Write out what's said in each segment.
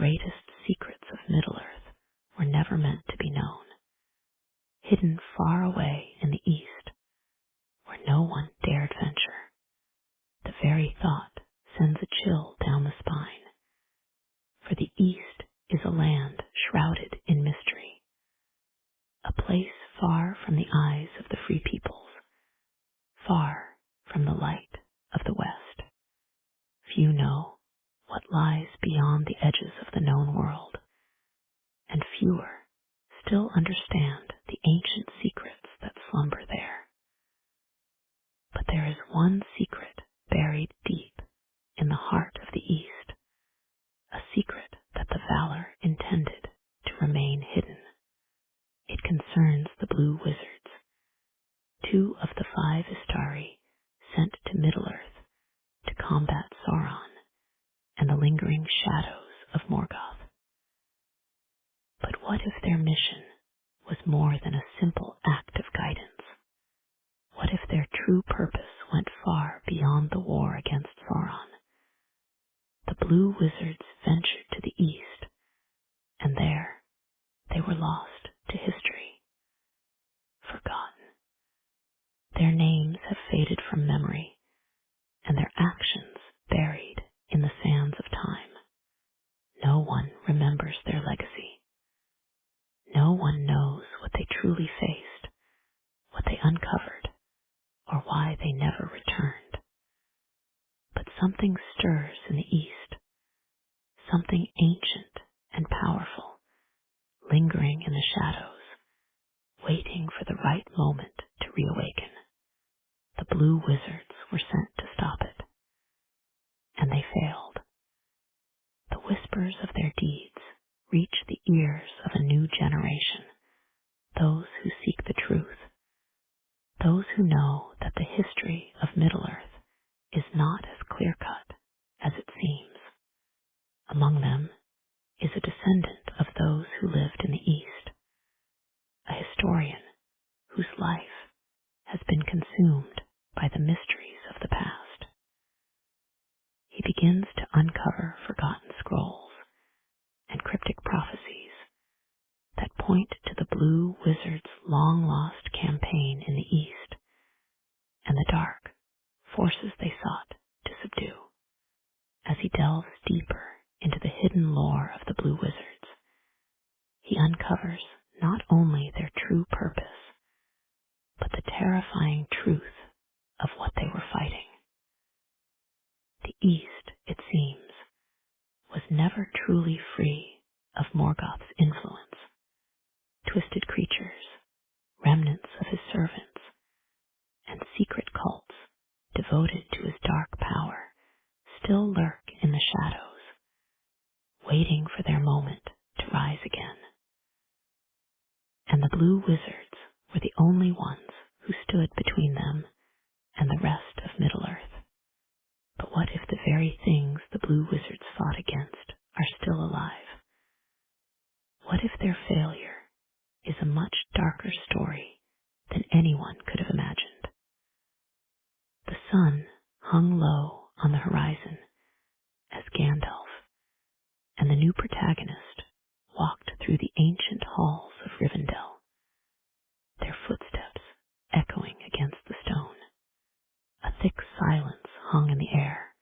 greatest secrets of Middle-earth were never meant to be known, hidden far away in the east, where no one dared venture. The very thought sends a chill down the spine, for the east is a land shrouded in mystery, a place far from the eyes of the free peoples, far from the light of the west. Few know what lies beyond the edges of the known world, and fewer still understand the ancient secrets that slumber there. But there is one secret buried deep in the heart of the East, a secret that the valor intended to remain hidden. It concerns the Blue Wizards, 2 of the 5 Istari sent to Middle-earth to combat Sauron and the lingering shadows of Morgoth. But what if their mission was more than a simple act of guidance? What if their true purpose went far beyond the war against Sauron? The Blue Wizards ventured to the east, and there they were lost to history, forgotten. Their names have faded from memory, and their actions buried in the sands of time. No one remembers their legacy. No one knows what they truly faced, what they uncovered, or why they never returned. But something stirs in the east, something ancient and powerful, lingering in the shadows, waiting for the right moment to reawaken. The Blue Wizards were sent to stop it, and they failed. The whispers of their deeds reach the ears of a new generation, those who seek the truth, those who know that the history of Middle-earth is not as clear-cut as it seems. Among them is a descendant of those who lived in the East, a historian whose life has been consumed by the mysteries of the past. He begins to uncover forgotten scrolls and cryptic prophecies that point to the Blue Wizards' long-lost campaign in the East and the dark forces they sought to subdue. As he delves deeper into the hidden lore of the Blue Wizards, he uncovers not only their true purpose, but the terrifying truth of what they were fighting. The East, it seems, was never truly free of Morgoth's influence. Twisted creatures, remnants of his servants, and secret cults devoted to his dark power still lurk in the shadows, waiting for their moment to rise again. And the Blue Wizards were the only ones who stood between them and the rest of Middle-earth. But what if the very things the Blue Wizards fought against are still alive? What if their failure is a much darker story than anyone could have imagined? The sun hung low on the horizon as Gandalf and the new protagonist walked through the ancient halls of Rivendell, their footsteps echoing against the stone. A thick silence hung in the air,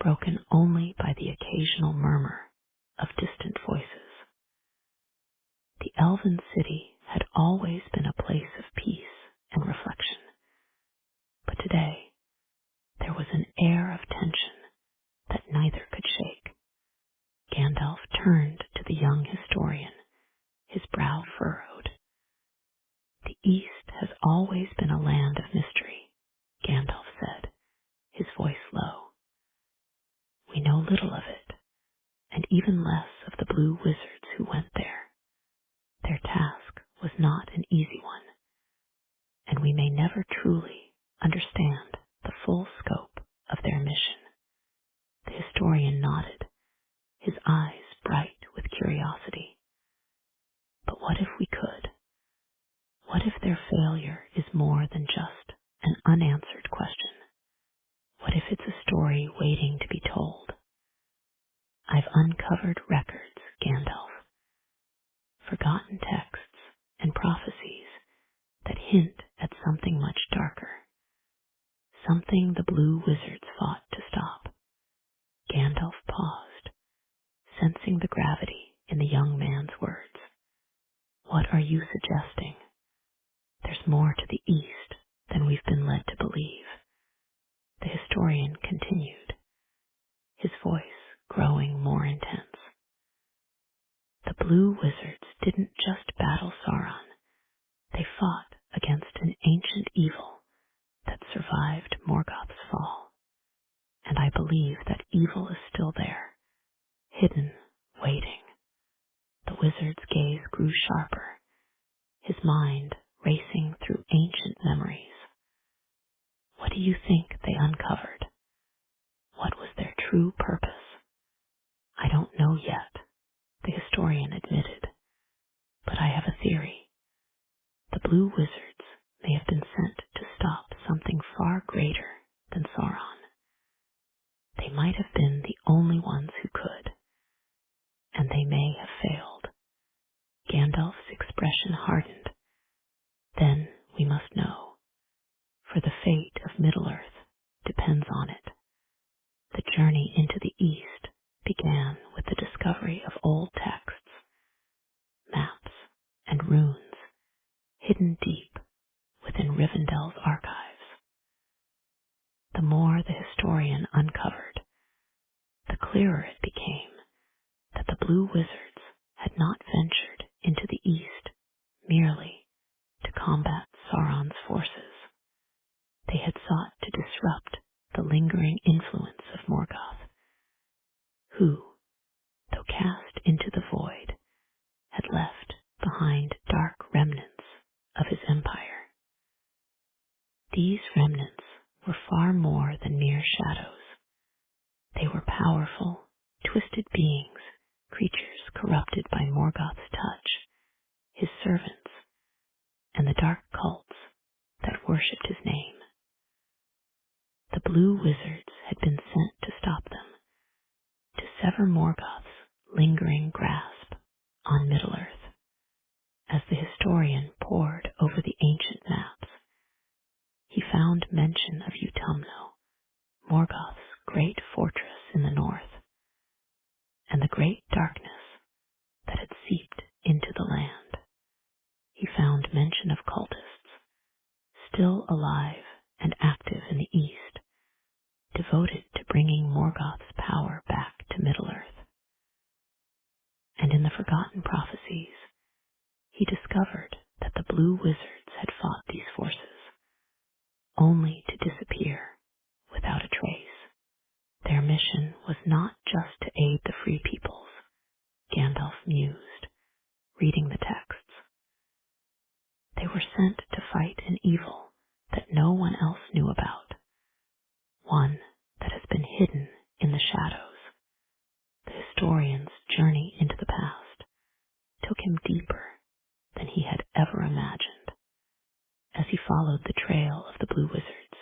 broken only by the occasional murmur of distant voices. The elven city had always been a place of peace and reflection, but today there was an air of tension that neither could shake. Gandalf turned to the young historian, his brow furrowed. The East has always been a land of mystery, Gandalf said, his voice low. We know little of it, and even less of the Blue Wizards who went there. Their task was not an easy one, and we may never truly understand the full scope of their mission. The historian nodded, his eyes bright with curiosity. But what if we could? What if their failure is more than just an unanswered question? What if it's a story waiting to be told? I've uncovered records, Gandalf, forgotten texts and prophecies that hint at something much darker, something the blue wizards fought to stop. Gandalf paused, sensing the gravity in the young man's words. What are you suggesting? There's more to the east than we've been led to believe. The historian continued, his voice growing more intense. The blue wizards didn't just battle Sauron. They fought against an ancient evil that survived Morgoth's fall. And I believe that evil is still there, hidden, waiting. The wizard's gaze grew sharper, his mind racing through ancient memories. What do you think they uncovered? What was their true purpose? I don't know yet, the historian admitted, but I have a theory. The blue wizards may have been sent to stop something far greater than Sauron. They might have been the only ones who could, and they may have failed. Gandalf's expression hardened. Then we must know, for the fate of Middle-earth depends on it. The journey into the east began with the discovery of old texts, maps, and runes hidden deep within Rivendell's archives. The more the historian uncovered, the clearer it became that the blue wizards had not ventured into the east merely to combat Sauron's forces. They had sought to disrupt the lingering influence of Morgoth, who, though cast into the void, had left behind dark remnants of his empire. These remnants were far more than mere shadows. They were powerful, twisted beings, creatures corrupted by Morgoth's touch, his servants, and the dark cults that worshipped his name. The blue wizards had been sent to stop them, to sever Morgoth's lingering grasp on Middle-earth. As the historian pored over the ancient maps, he found mention of Utumno, Morgoth's great fortress in the north, and the great darkness that had seeped into the land. He found mention of cultists, still alive and active in the east, devoted to bringing Morgoth's power back to Middle-earth. And in the forgotten prophecies, he discovered that the blue wizards had fought these forces, only to disappear without a trace. Their mission was not just to aid the free peoples, Gandalf mused, reading the texts. They were sent to fight an evil that no one else knew about, one that has been hidden in the shadows. The historian's journey into the past took him deeper than he had ever imagined. As he followed the trail of the blue wizards,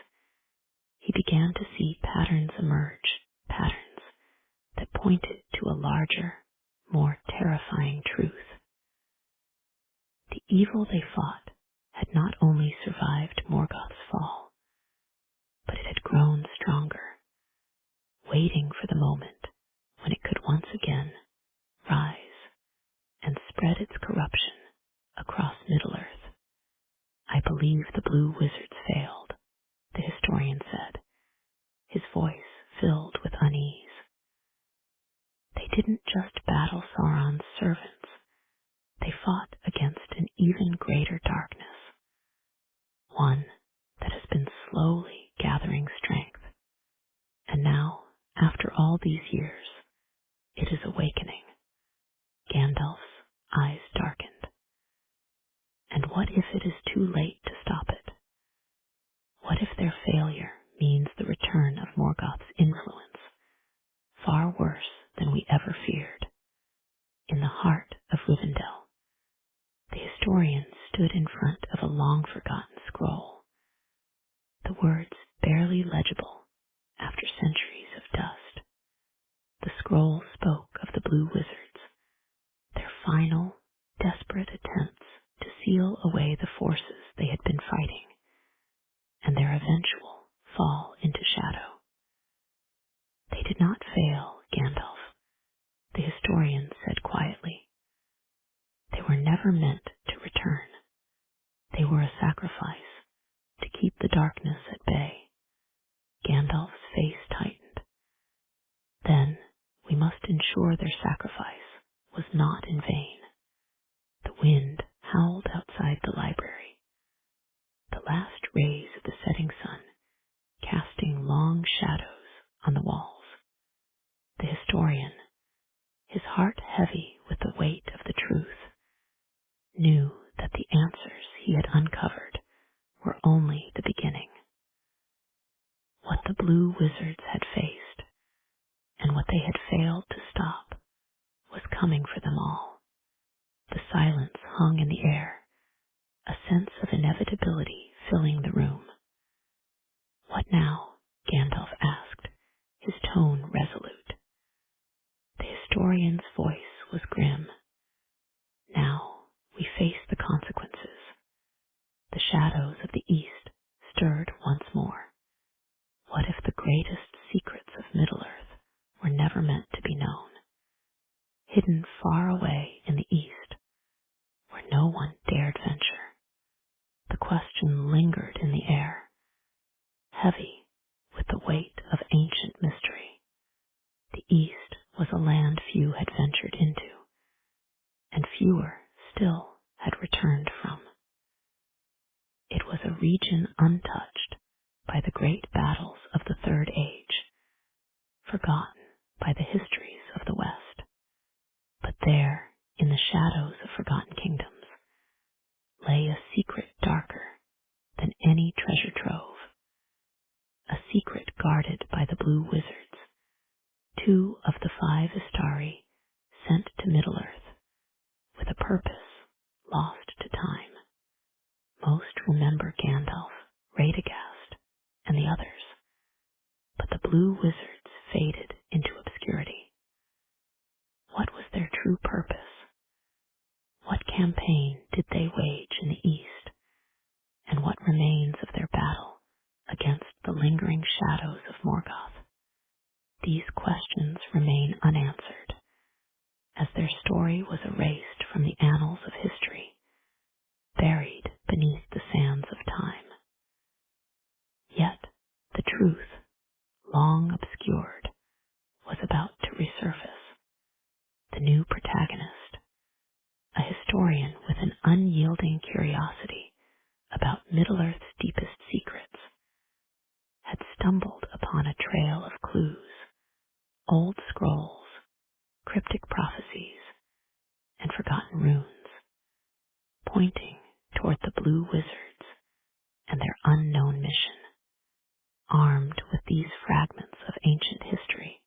he began to see patterns emerge, patterns that pointed to a larger, more terrifying truth. The evil they fought had not only survived Morgoth's fall, but it had grown stronger, waiting for the moment when it could once again rise and spread its corruption across Middle-earth. I believe the blue wizards failed, the historian said, his voice filled with unease. They didn't just battle Sauron's servants, they fought against an even greater darkness, one that has been slowly gathering strength. And now, after all these years, it is awakening. Gandalf's eyes darkened. And what if it is too late to stop it? What if their failure means the return of Morgoth's influence, far worse than we ever feared? In the heart of Rivendell, the historian stood in front of a long-forgotten scroll, the words barely legible after centuries of dust. The scroll spoke of blue wizards, their final, desperate attempts to seal away the forces they had been fighting, and their eventual fall into shadow. They did not fail, Gandalf, the historian said quietly. They were never meant to return. They were a sacrifice to keep the darkness at bay. Gandalf's face tightened. Then we must ensure their sacrifice was not in vain. The wind howled outside the library. The last rays of the setting sun casting long shadows on the walls. The historian, his heart heavy with the weight of the truth, knew that the answers he had uncovered were only the beginning. What the blue wizards had faced, and what they had failed to stop, was coming for them all. The silence hung in the air, a sense of inevitability filling the room. What now? Gandalf asked, his tone resolute. The historian's voice was grim. Now we face the consequences. The shadows of the East stirred once more. What if the greatest secrets of Middle-earth were never meant to be known? Hidden far away in the East, where no one dared venture. The question lingered in the air, heavy with the weight of ancient mystery. The East was a land few had ventured into, and fewer still had returned from. It was a region untouched by the great battles of the Third Age, forgotten by the histories of the West. But there, in the shadows of forgotten kingdoms, lay a secret darker than any treasure trove, a secret guarded by the blue wizards, 2 of the 5 Istari sent to Middle-earth with a purpose lost to time. Most remember Gandalf, Radagast, and the others, but the blue wizards faded into obscurity. What was their true purpose? What campaign did they wage in the East, and what remains of their battle against the lingering shadows of Morgoth? These questions remain unanswered, as their story was erased from the annals of history, buried beneath the sands of time. Yet the truth, long obscured, was about to resurface. The new protagonist, a historian with an unyielding curiosity about Middle-earth's deepest secrets, had stumbled upon a trail of clues, old scrolls, cryptic prophecies, and forgotten runes, pointing toward the blue wizards and their unknown mission. Armed with these fragments of ancient history,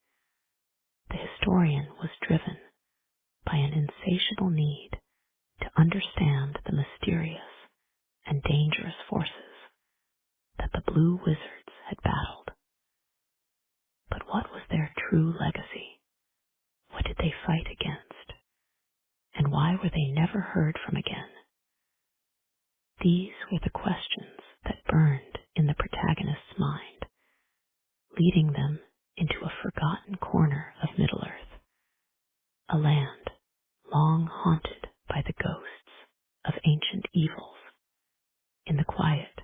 the historian was driven by an insatiable need to understand the mysterious and dangerous forces that the blue wizards had battled. But what was their true legacy? What did they fight against? And why were they never heard from again? These were the questions that burned in the protagonist's mind, leading them into a forgotten corner of Middle-earth, a land long haunted by the ghosts of ancient evils. In the quiet,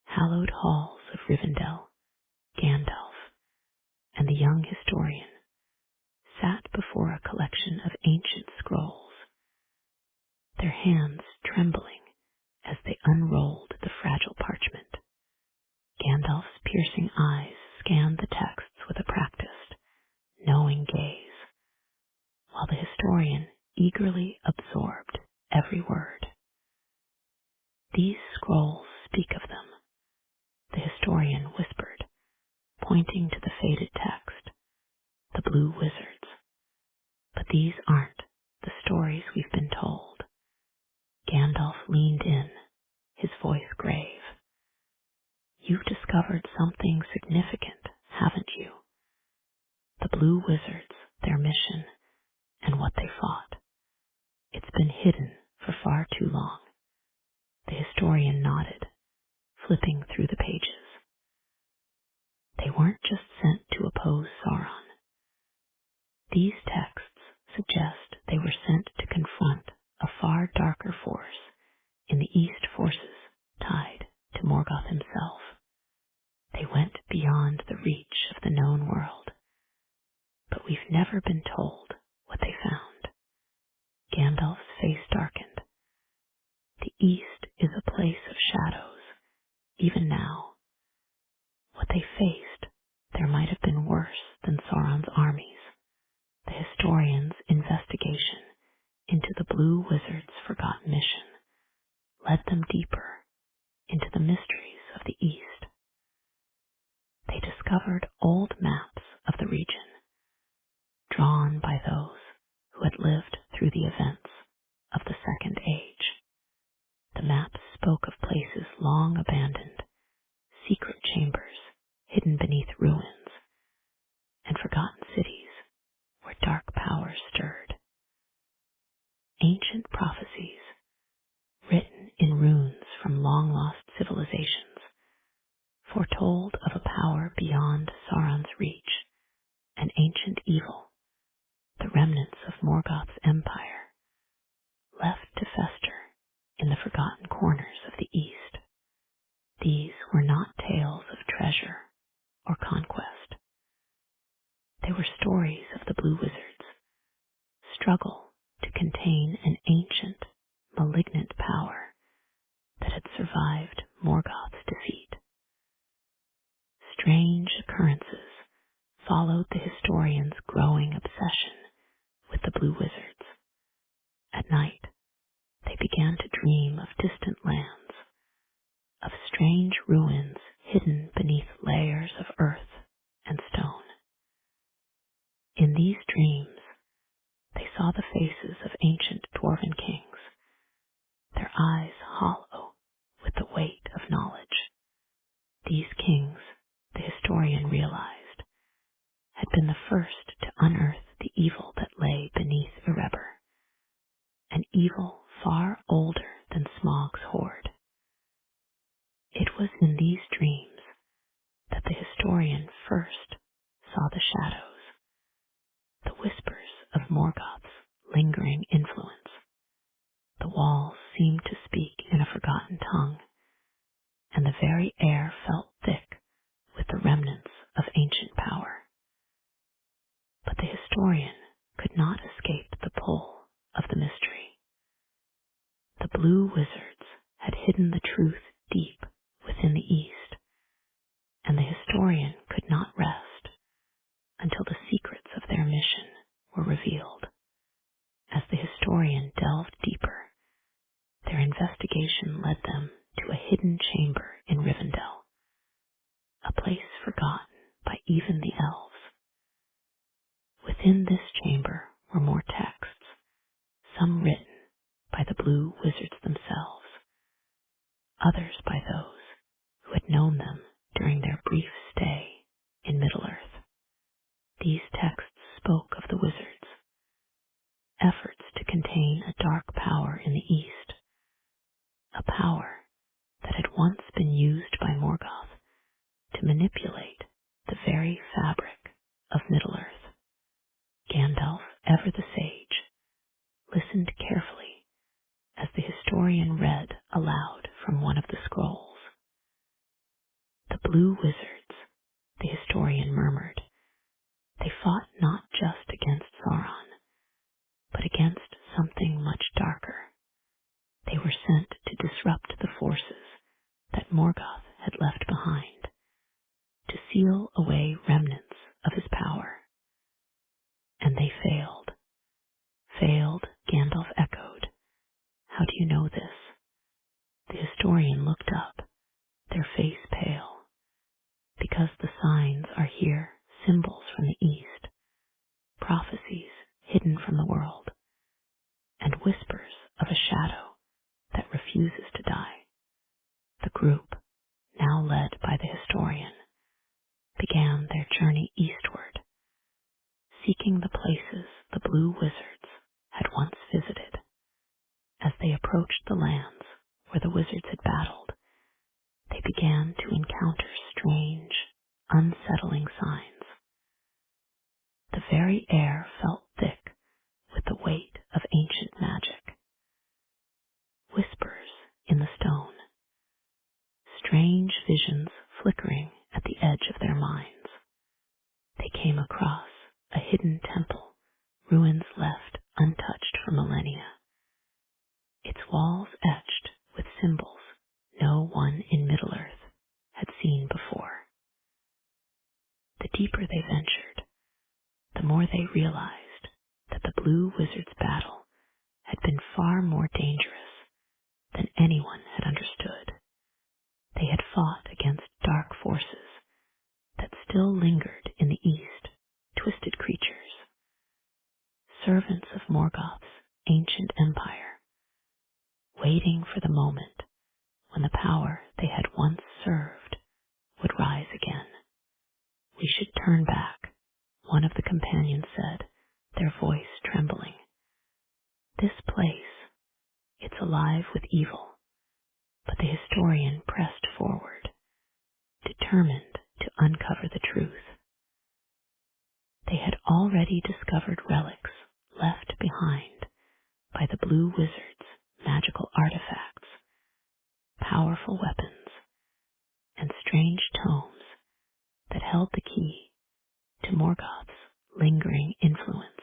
hallowed halls of Rivendell, Gandalf and the young historian sat before a collection of ancient scrolls, their hands trembling as they unrolled the fragile parchment. Gandalf's piercing eyes scanned the texts with a practiced, knowing gaze, while the historian eagerly absorbed every word. These scrolls speak of them, the historian whispered, pointing to the faded text, the blue wizards. But these aren't the stories we've been told. Gandalf leaned in, his voice grave. You've discovered something significant, haven't you? The blue wizards, their mission, what they fought. It's been hidden for far too long. The historian nodded, flipping through the pages. They weren't just sent to oppose Sauron. These texts suggest they were sent to confront a far darker force in the East forces tied to Morgoth himself. They went beyond the reach of the known world, but we've never been told what they found. Gandalf's face darkened. The East is a place of shadows, even now. What they faced, there might have been worse than Sauron's armies. The historian's investigation into the Blue Wizard's forgotten mission led them deeper into the mysteries of the East. They discovered old maps of the region, drawn by those who had lived through the events of the Second Age. The maps spoke of places long abandoned, secret chambers hidden beneath ruins, and forgotten cities where dark powers stirred. Ancient prophecies, written in runes from long-lost civilizations, foretold of a power beyond Sauron's reach, an ancient evil, the remnants of Morgoth's empire, left to fester in the forgotten corners of the East. These were not tales of treasure or conquest. They were stories of the Blue Wizard's struggle to contain an ancient, malignant power that had survived Morgoth's defeat. Strange occurrences followed the historian's growing obsession with the Blue Wizards. At night, they began to dream of distant lands, of strange ruins hidden beneath layers of earth and stone. In these dreams, they saw the faces of ancient dwarven kings, their eyes hollow with the weight of knowledge. These kings, the historian realized, had been the first to unearth the evil that lay beneath Erebor, an evil far older than Smaug's horde. It was in these dreams that the historian first saw the shadows, the whispers of Morgoth's lingering influence. The walls seemed to speak in a forgotten tongue, and the very air felt thick with the remnants of ancient power. But the historian could not escape the pull of the mystery. The Blue Wizards had hidden the truth deep within the East, and the historian could not rest until the secrets of their mission were revealed. As the historian delved deeper, their investigation led them to a hidden chamber in Rivendell, a place forgotten by even the elves. Within this chamber were more texts, some written by the Blue Wizards themselves, others by those who had known them during their brief stay in Middle-earth. These texts spoke of the wizards, efforts to contain a dark power in the East, a power that had once been used by Morgoth to manipulate the very fabric of Middle-earth. Gandalf, ever the sage, listened carefully as the historian read aloud from one of the scrolls. The Blue Wizards, the historian murmured, they fought not just against Sauron, but against something much darker. They were sent to disrupt the forces that Morgoth had left behind, to seal away remnants of his power. And they failed. Failed, Gandalf echoed. How do you know this? The historian looked up, their face pale. Because the signs are here, symbols from the East, prophecies hidden from the world, and whispers of a shadow that refuses to die. The group, now led by the historian, began their journey eastward, seeking the places the Blue Wizards had once visited. As they approached the lands where the wizards had battled, they began to encounter strange, unsettling signs. The very air felt thick with the weight of ancient magic. Whispers in the stone, strange visions flickering at the edge of their minds. They came across a hidden temple, ruins left untouched for millennia, its walls etched with symbols no one in Middle-earth had seen before. The deeper they ventured, the more they realized that the Blue Wizard's battle had been far more dangerous than anyone had understood. They had fought against dark forces that still lingered in the east, twisted creatures, servants of Morgoth's ancient empire, waiting for the moment when the power they had once served would rise again. We should turn back, one of the companions said, their voice trembling. This place, it's alive with evil. But the historian pressed forward, determined to uncover the truth. They had already discovered relics left behind by the Blue Wizard's magical artifacts, powerful weapons, and strange tomes that held the key to Morgoth's lingering influence.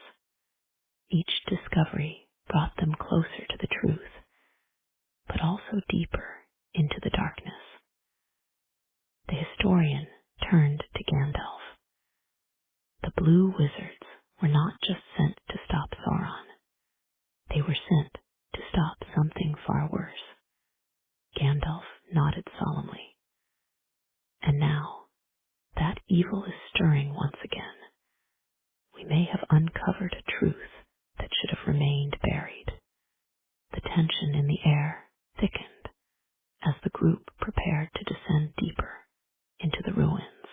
Each discovery brought them closer to the truth, but also deeper into the darkness. The historian turned to Gandalf. The Blue Wizards were not just sent to stop Sauron. They were sent to stop something far worse. Gandalf nodded solemnly. And now, that evil is stirring once again. We may have uncovered a truth that should have remained buried. The tension in the air thickened as the group prepared to descend deeper into the ruins,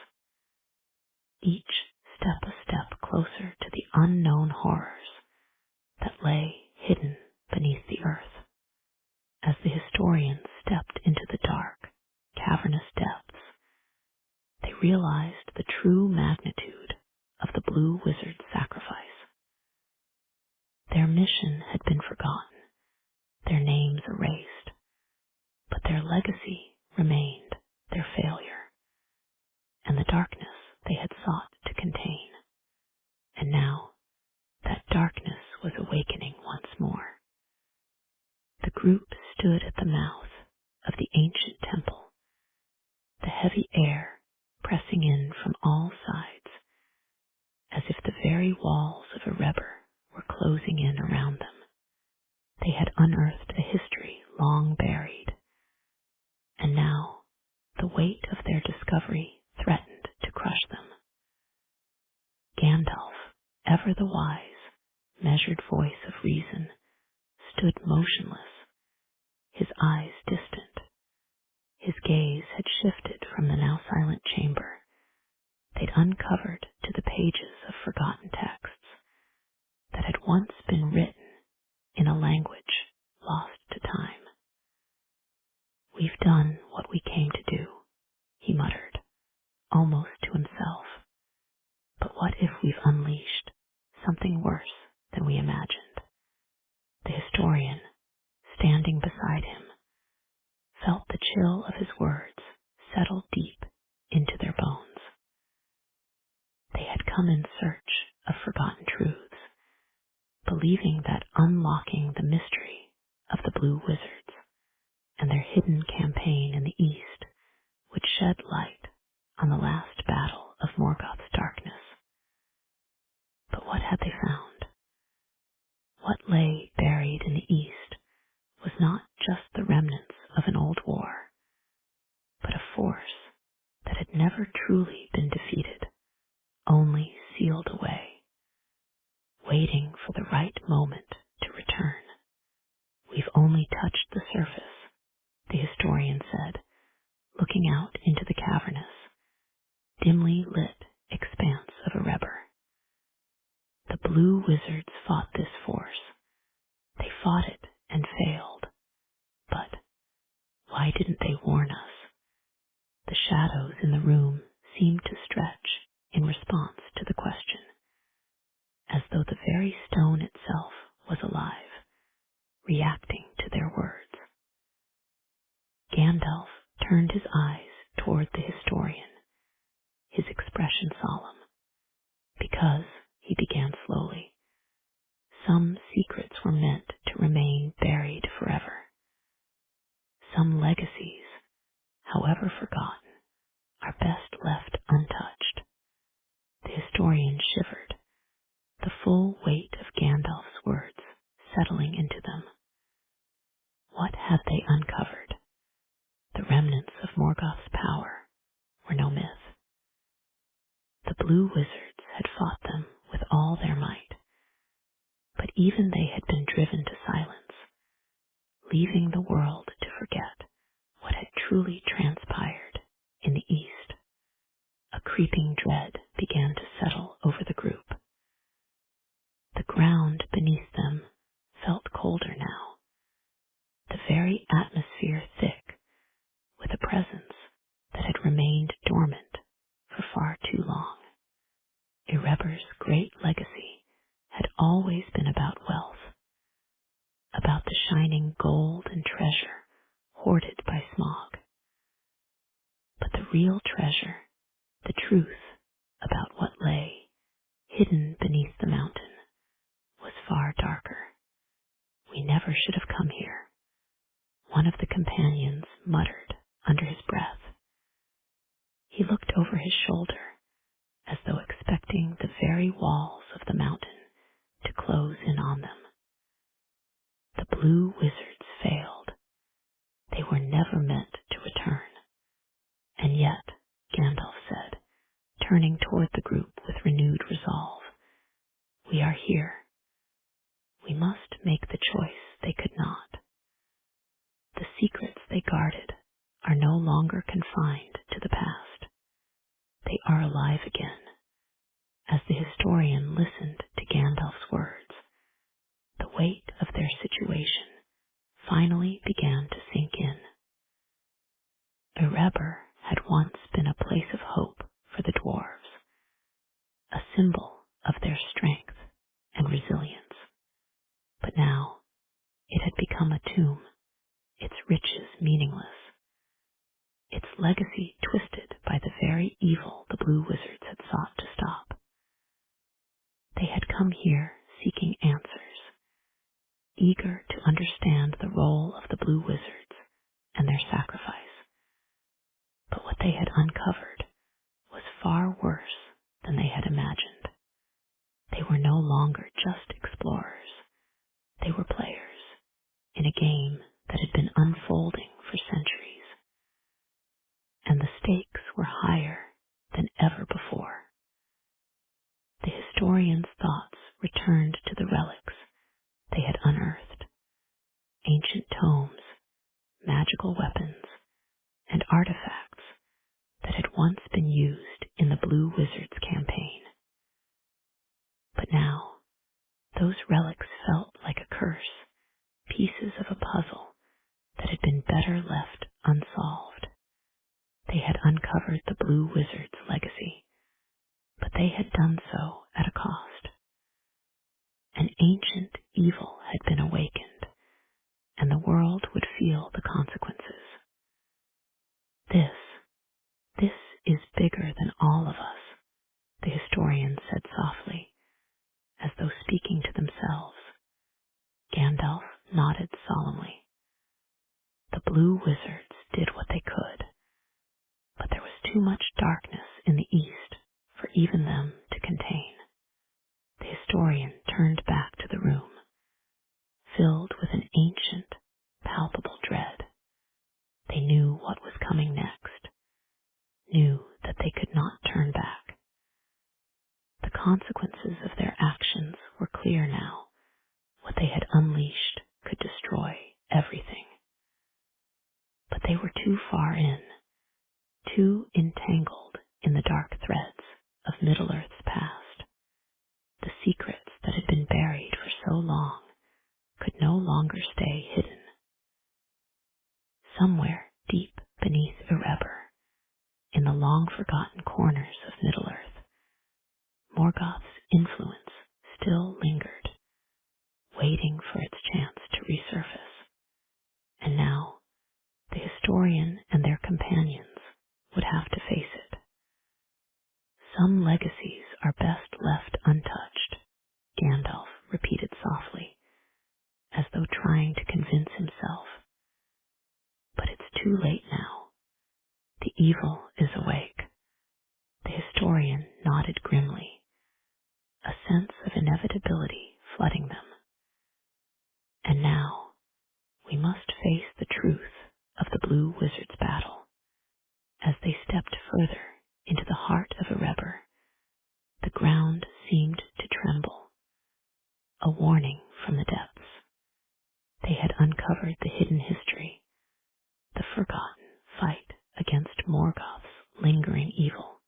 each step a step closer to the unknown horrors that lay hidden beneath the earth. As the historians stepped into the dark, cavernous depths, they realized the true magnitude of the Blue Wizard's sacrifice. Their mission had been forgotten, their names erased, but their legacy remained their failure, and the darkness they had sought to contain. And now, that darkness was awakening once more. The group stood at the mouth of the ancient temple, the heavy air pressing in from all sides, as if the very walls of Erebor were closing in around them. They had unearthed a history long buried, and now the weight of their discovery threatened to crush them. Gandalf, ever the wise, measured voice of reason, stood motionless, his eyes distant. His gaze had shifted from the now silent chamber. They'd uncovered to the pages of forgotten texts that had once been written in a language lost to time. We've done what we came to do, he muttered, almost to himself. But what if we've unleashed something worse than we imagined? The historian, standing beside him, felt the chill of his words settle deep into their bones. They had come in search of forgotten truths, believing that unlocking the mystery of the Blue Wizards and their hidden campaign in the East would shed light on the last battle of Morgoth's darkness. But what had they found? What lay buried in the East was not just the remnants of an old war, but a force that had never truly been defeated, only sealed away, waiting for the right moment to return. We've only touched the surface, the historian said, looking out into the cavernous, dimly lit expanse of Erebor. The Blue Wizards fought this force, fought it and failed, but why didn't they warn us? The shadows in the room seemed to stretch in response to the question, as though the very stone itself was alive, reacting to their words. Gandalf turned his eyes toward the historian, his expression solemn, because, he began slowly, some secrets were meant to remain buried forever. Some legacies, however forgotten, are best left untouched. The historian shivered, the full weight of Gandalf's words settling into them. What had they uncovered? The remnants of Morgoth's power were no myth. The blue wizards had fought them with all their might, but even they had been driven to silence, leaving the world to forget what had truly transpired in the East. A creeping dread began to settle over the group. The ground beneath them felt colder now, the very atmosphere thick with a presence that had remained dormant for far too long. Erebber's great legacy had always been about wealth, about the shining gold and treasure hoarded by Smaug. But the real treasure, the truth about what lay hidden beneath the mountain, was far darker. We never should have come here, one of the companions muttered under his breath. He looked over his shoulder, as though expecting the very walls of the mountain to close in on them. The blue wizards failed. They were never meant to return. And yet, Gandalf said, turning toward the group with renewed resolve, we are here. We must make the choice they could not. The secrets they guarded are no longer confined to the past. They are alive again. As the historian listened to Gandalf's words, the weight of their situation finally began to sink in. Erebber had once been a place of hope for the dwarves, a symbol of their strength and resilience. But now it had become a tomb, its riches meaningless, its legacy twisted by the very evil the blue wizards had sought to stop. They had come here seeking answers, eager to understand the role of the blue wizards and their sacrifice. But what they had uncovered was far worse than they had imagined. They were no longer just explorers. They were players in a game that had been unfolding for centuries. And the stakes were higher than ever before. The historian's thoughts returned to the relics they had unearthed, ancient tomes, magical weapons, and artifacts that had once been used in the Blue Wizard's campaign. But now, those relics felt like a curse, pieces of a puzzle that had been better left unsolved. They had uncovered the Blue Wizard's legacy, but they had done so at a cost. An ancient evil had been awakened, and the world would feel the consequences. This is bigger than all of us, the historian said softly, as though speaking to themselves. Gandalf nodded solemnly. The Blue Wizards did what they could, but there was too much darkness in the east for even them to contain. The historian turned back to the room, filled with an ancient, palpable dread. They knew what was coming next, knew that they could not turn back. The consequences of their actions were clear now. What they had unleashed could destroy everything. But they were too far in, too entangled in the dark threads of Middle-earth's past. The secrets that had been buried for so long could no longer stay hidden. Somewhere deep beneath Erebor, in the long-forgotten corners of Middle-earth, Morgoth's influence still lingered, waiting for its chance to resurface. And now, the historian and their companions would have to face it. Some legacies are best left untouched, Gandalf repeated softly, as though trying to convince himself. But it's too late now. The evil is awake. The historian nodded grimly, a sense of inevitability flooding them. And now, we must face the truth of the Blue Wizard's battle. As they stepped further into the heart of Erebor, the ground seemed to tremble, a warning from the depths. They had uncovered the hidden history, the forgotten fight against Morgoth's lingering evil.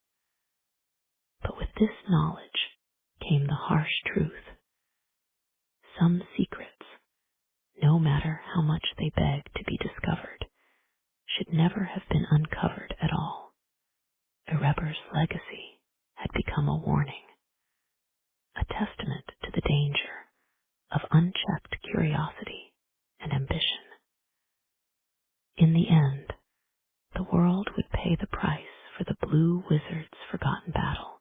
But with this knowledge came the harsh truth. Some secrets, no matter how much they begged to be discovered, should never have been uncovered at all. Erebor's legacy had become a warning, a testament to the danger of unchecked curiosity and ambition. In the end, the world would pay the price for the Blue Wizard's forgotten battle,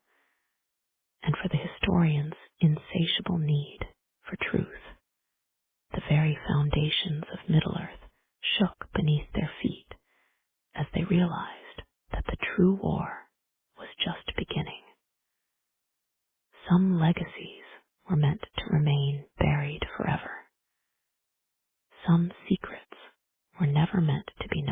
and for the historian's insatiable need for truth. The very foundations of Middle-earth shook beneath their feet as they realized that the true war was just beginning. Some legacies were meant to remain buried forever. Some secrets were never meant to be